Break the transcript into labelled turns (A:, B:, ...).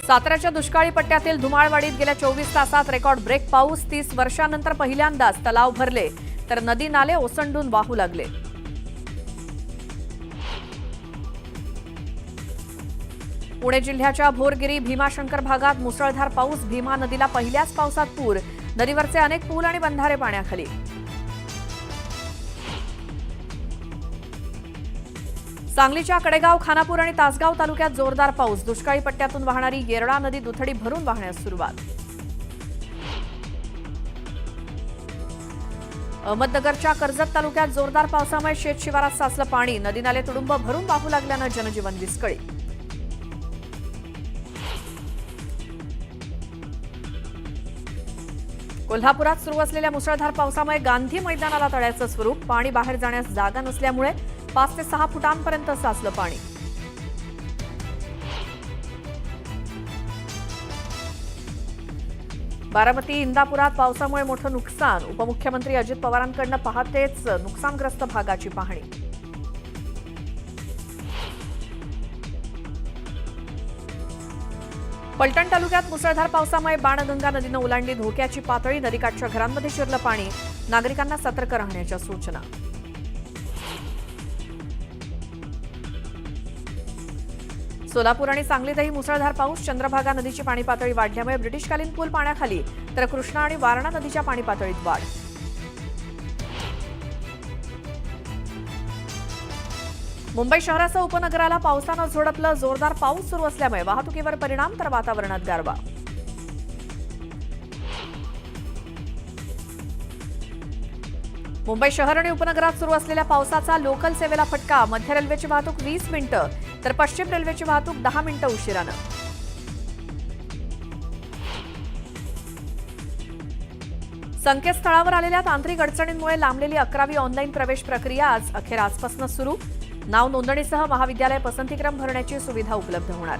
A: साताऱ्याच्या दुष्काळी पट्ट्यातील धुमाळवाडीत गेल्या 24 तासात रेकॉर्ड ब्रेक पाऊस. 30 वर्षांनंतर पहिल्यांदाच तलाव भरले तर नदी नाले ओसंडून वाहू लागले. पुणे जिल्ह्याच्या भोरगिरी भीमाशंकर भागात मुसळधार पाऊस. भीमा नदीला पहिल्याच पावसात पूर. नदीवरचे अनेक पूल आणि बंधारे पाण्याखाली. सांगलीच्या कडेगाव, खानापूर आणि तासगाव तालुक्यात जोरदार पाऊस. दुष्काळी पट्ट्यातून वाहणारी येरळा नदी दुथडी भरून वाहण्यास सुरुवात. अहमदनगरच्या कर्जत तालुक्यात जोरदार पावसामुळे शेतशिवारात साचलं पाणी. नदी नाले तुडुंब भरून वाहू लागल्यानं जनजीवन विस्कळीत. कोल्हापुरात सुरू असलेल्या मुसळधार पावसामुळे गांधी मैदानाला तळ्याचं स्वरूप. पाणी बाहेर जाण्यास जागा नसल्यामुळे 5 ते 6 फुटांपर्यंत साचलं पाणी. बारामती, इंदापुरात पावसामुळे मोठं नुकसान. उपमुख्यमंत्री अजित पवारांकडून पहाटेच नुकसानग्रस्त भागाची पाहणी. पलटण तालुक्यात मुसळधार पावसामुळे बाणगंगा नदीनं ओलांडली धोक्याची पातळी. नदीकाठच्या घरांमध्ये शिरलं पाणी. नागरिकांना सतर्क राहण्याच्या सूचना. सोलापूर आणि सांगलीतही मुसळधार पाऊस. चंद्रभागा नदीची पाणी पातळी वाढल्यामुळे ब्रिटिशकालीन पूल पाण्याखाली तर कृष्णा आणि वारणा नदीच्या पाणी पातळीत वाढ. मुंबई शहरासह उपनगराला पावसानं झोडपलं. जोरदार पाऊस सुरू असल्यामुळे वाहतुकीवर परिणाम तर वातावरणात गारवा. मुंबई शहर आणि उपनगरात सुरू असलेल्या पावसाचा लोकल सेवेला फटका. मध्य रेल्वेची वाहतूक 20 मिनिटं तर पश्चिम रेल्वेची वाहतूक 10 मिनिटं उशिरानं. संकेतस्थळावर आलेल्या तांत्रिक अडचणींमुळे लांबलेली 11वी ऑनलाईन प्रवेश प्रक्रिया आजपासून सुरू. नाव नोंदणीसह महाविद्यालय पसंतीक्रम भरण्याची सुविधा उपलब्ध होणार.